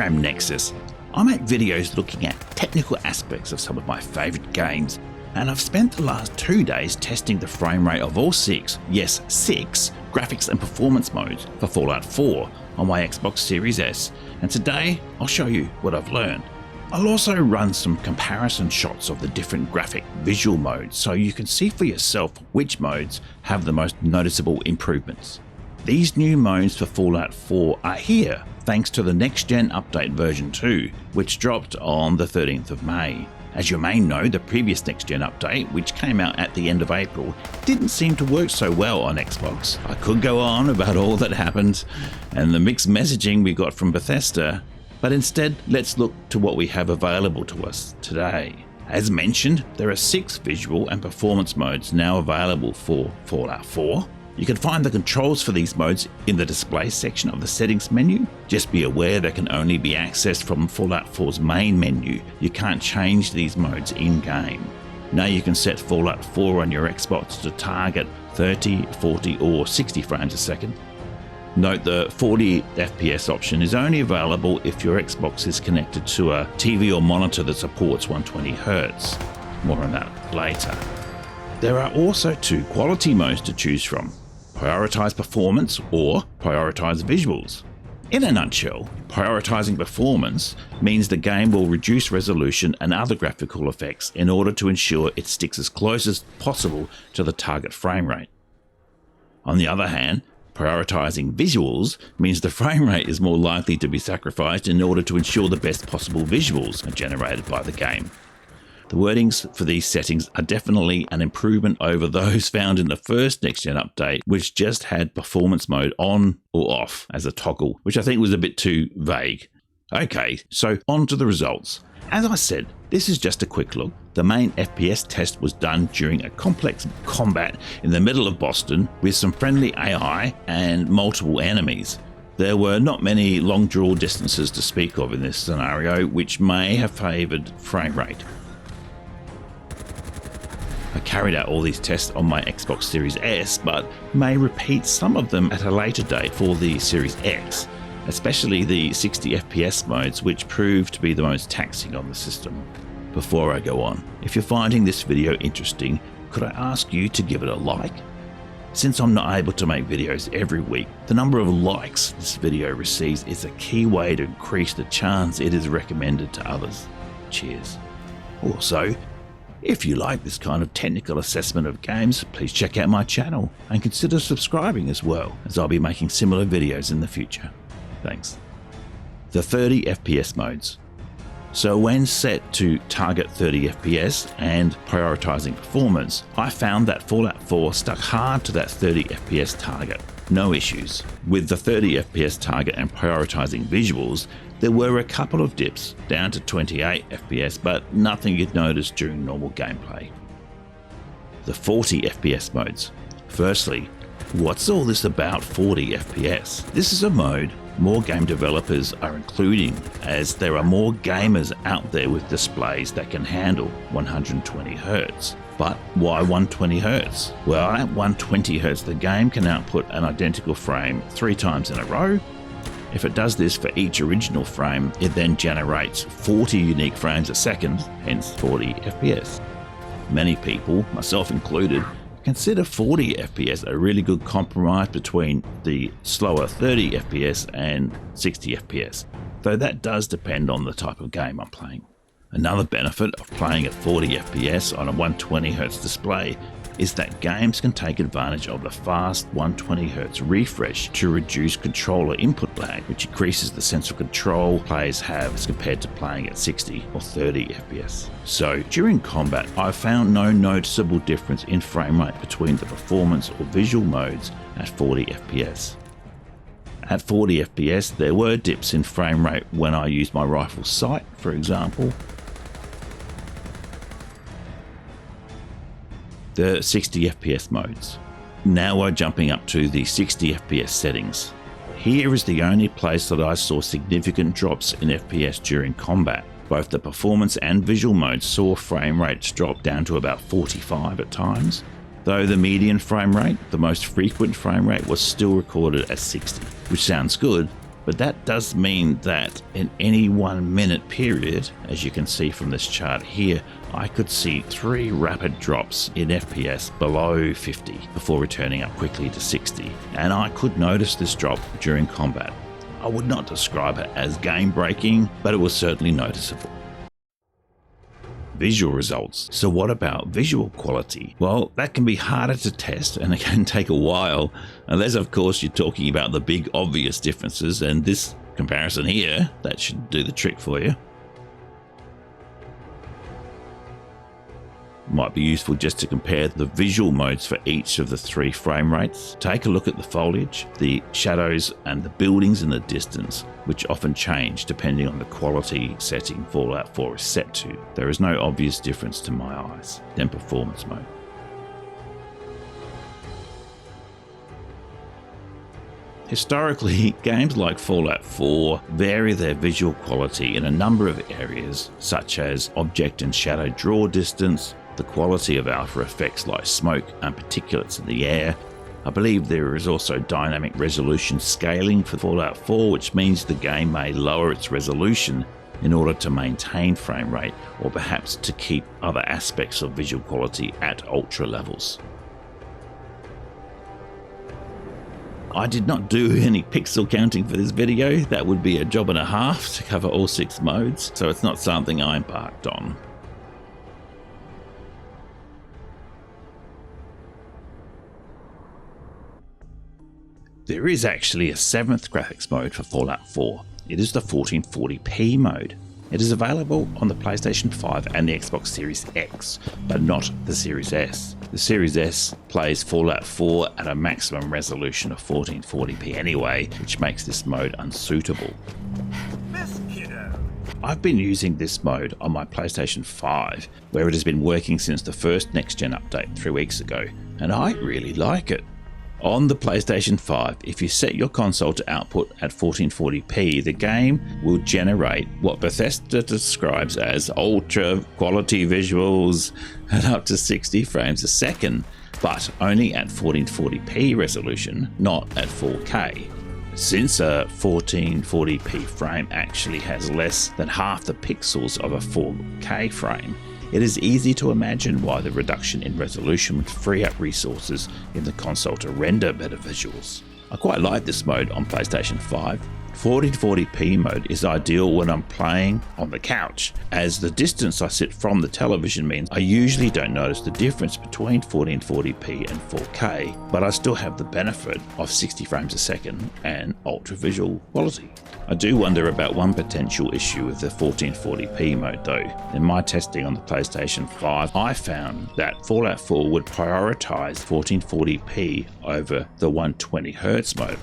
program Nexus, I make videos looking at technical aspects of some of my favourite games, and I've spent the last 2 days testing the frame rate of all six graphics and performance modes for Fallout 4 on my Xbox Series S, and today I'll show you what I've learned. I'll also run some comparison shots of the different graphic visual modes so you can see for yourself which modes have the most noticeable improvements. These new modes for Fallout 4 are here thanks to the next gen update version 2, which dropped on the 13th of May. As you may know, the previous next gen update, which came out at the end of April, didn't seem to work so well on Xbox. I could go on about all that happened and the mixed messaging we got from Bethesda, but instead let's look to what we have available to us today. As mentioned, there are 6 visual and performance modes now available for Fallout 4. You can find the controls for these modes in the display section of the settings menu. Just be aware they can only be accessed from Fallout 4's main menu. You can't change these modes in-game. Now you can set Fallout 4 on your Xbox to target 30, 40 or 60 frames a second. Note the 40 FPS option is only available if your Xbox is connected to a TV or monitor that supports 120Hz. More on that later. There are also 2 quality modes to choose from: Prioritize Performance or Prioritize Visuals. In a nutshell, prioritizing performance means the game will reduce resolution and other graphical effects in order to ensure it sticks as close as possible to the target frame rate. On the other hand, prioritizing visuals means the frame rate is more likely to be sacrificed in order to ensure the best possible visuals are generated by the game. The wordings for these settings are definitely an improvement over those found in the first next-gen update, which just had performance mode on or off as a toggle, which I think was a bit too vague. Okay, so on to the results. As I said, this is just a quick look. The main FPS test was done during a complex combat in the middle of Boston with some friendly AI and multiple enemies. There were not many long draw distances to speak of in this scenario, which may have favoured frame rate. I carried out all these tests on my Xbox Series S, but may repeat some of them at a later date for the Series X, especially the 60 FPS modes, which proved to be the most taxing on the system. Before I go on, if you're finding this video interesting, could I ask you to give it a like? Since I'm not able to make videos every week, the number of likes this video receives is a key way to increase the chance it is recommended to others. Cheers. Also, if you like this kind of technical assessment of games, please check out my channel and consider subscribing as well, as I'll be making similar videos in the future. Thanks. The 30 FPS modes. So when set to target 30 FPS and prioritizing performance, I found that Fallout 4 stuck hard to that 30 FPS target. No issues. With the 30 FPS target and prioritizing visuals, there were a couple of dips down to 28 FPS, but nothing you'd notice during normal gameplay. The 40 FPS modes. Firstly, what's all this about 40 FPS? This is a mode more game developers are including, as there are more gamers out there with displays that can handle 120Hz. But why 120Hz? Well, at 120Hz the game can output an identical frame 3 times in a row. If it does this for each original frame, it then generates 40 unique frames a second, hence 40 FPS. Many people, myself included, consider 40 FPS a really good compromise between the slower 30 FPS and 60 FPS, though that does depend on the type of game I'm playing. Another benefit of playing at 40 FPS on a 120Hz display is that games can take advantage of the fast 120Hz refresh to reduce controller input lag, which increases the sense of control players have as compared to playing at 60 or 30 FPS. So during combat, I've found no noticeable difference in frame rate between the performance or visual modes at 40 FPS. At 40 FPS, there were dips in frame rate when I used my rifle sight, for example. The 60 FPS modes. Now we're jumping up to the 60 FPS settings. Here is the only place that I saw significant drops in FPS during combat. Both the performance and visual modes saw frame rates drop down to about 45 at times, though the median frame rate, the most frequent frame rate, was still recorded as 60, which sounds good, but that does mean that in any 1 minute period, as you can see from this chart here, I could see 3 rapid drops in FPS below 50 before returning up quickly to 60, and I could notice this drop during combat. I would not describe it as game breaking, but it was certainly noticeable. Visual results. So what about visual quality? Well, that can be harder to test and it can take a while, unless of course you're talking about the big obvious differences, and this comparison here, that should do the trick for you. Might be useful just to compare the visual modes for each of the 3 frame rates. Take a look at the foliage, the shadows and the buildings in the distance, which often change depending on the quality setting Fallout 4 is set to. There is no obvious difference to my eyes than performance mode. Historically, games like Fallout 4 vary their visual quality in a number of areas, such as object and shadow draw distance, the quality of alpha effects like smoke and particulates in the air. I believe there is also dynamic resolution scaling for Fallout 4, which means the game may lower its resolution in order to maintain frame rate, or perhaps to keep other aspects of visual quality at ultra levels. I did not do any pixel counting for this video. That would be a job and a half to cover all 6 modes, so it's not something I embarked on. There is actually a 7th graphics mode for Fallout 4. It is the 1440p mode. It is available on the PlayStation 5 and the Xbox Series X, but not the Series S. The Series S plays Fallout 4 at a maximum resolution of 1440p anyway, which makes this mode unsuitable. I've been using this mode on my PlayStation 5, where it has been working since the first next-gen update 3 weeks ago, and I really like it. On the PlayStation 5, if you set your console to output at 1440p, the game will generate what Bethesda describes as ultra quality visuals at up to 60 frames a second, but only at 1440p resolution, not at 4K. Since a 1440p frame actually has less than half the pixels of a 4K frame, it is easy to imagine why the reduction in resolution would free up resources in the console to render better visuals. I quite like this mode on PlayStation 5. 1440p mode is ideal when I'm playing on the couch, as the distance I sit from the television means I usually don't notice the difference between 1440p and 4K, but I still have the benefit of 60 frames a second and ultra visual quality. I do wonder about one potential issue with the 1440p mode though. In my testing on the PlayStation 5, I found that Fallout 4 would prioritize 1440p over the 120Hz mode,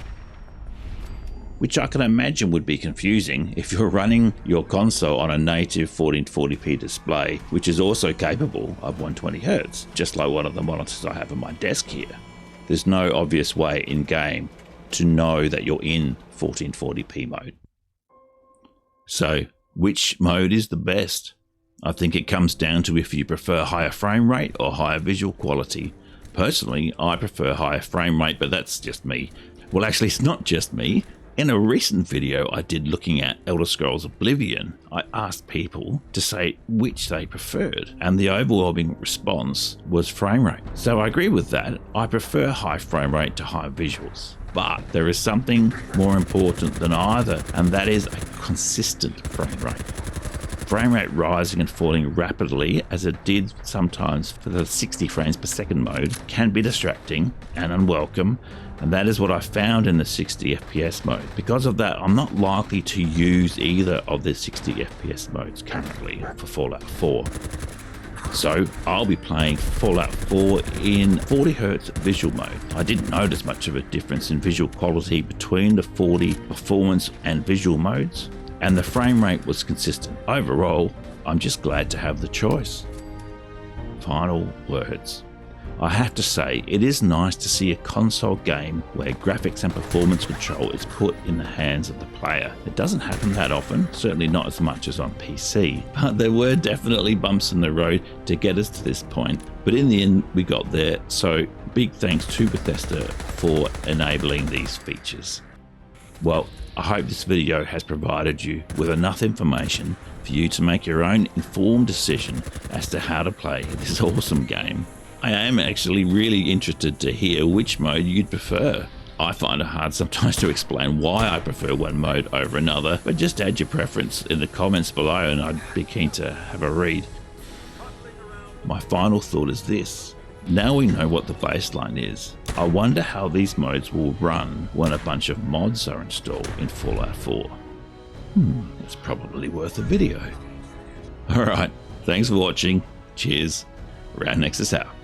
which I can imagine would be confusing if you're running your console on a native 1440p display, which is also capable of 120Hz, just like one of the monitors I have on my desk here. There's no obvious way in game to know that you're in 1440p mode. So, which mode is the best? I think it comes down to if you prefer higher frame rate or higher visual quality. Personally, I prefer higher frame rate, but that's just me. Well, actually, it's not just me. In a recent video I did looking at Elder Scrolls Oblivion, I asked people to say which they preferred, and the overwhelming response was frame rate. So I agree with that. I prefer high frame rate to high visuals. But there is something more important than either, and that is a consistent frame rate. Frame rate rising and falling rapidly, as it did sometimes for the 60 frames per second mode, can be distracting and unwelcome, and that is what I found in the 60 FPS mode. Because of that, I'm not likely to use either of the 60 FPS modes currently for Fallout 4. So I'll be playing Fallout 4 in 40Hz visual mode. I didn't notice much of a difference in visual quality between the 40 performance and visual modes, and the frame rate was consistent. Overall, I'm just glad to have the choice. Final words. I have to say, it is nice to see a console game where graphics and performance control is put in the hands of the player. It doesn't happen that often, certainly not as much as on PC, but there were definitely bumps in the road to get us to this point. But in the end, we got there, so big thanks to Bethesda for enabling these features. Well, I hope this video has provided you with enough information for you to make your own informed decision as to how to play this awesome game. I am actually really interested to hear which mode you'd prefer. I find it hard sometimes to explain why I prefer one mode over another, but just add your preference in the comments below and I'd be keen to have a read. My final thought is this. Now we know what the baseline is, I wonder how these modes will run when a bunch of mods are installed in Fallout 4. It's probably worth a video. Alright, thanks for watching, cheers, Round Nexus out.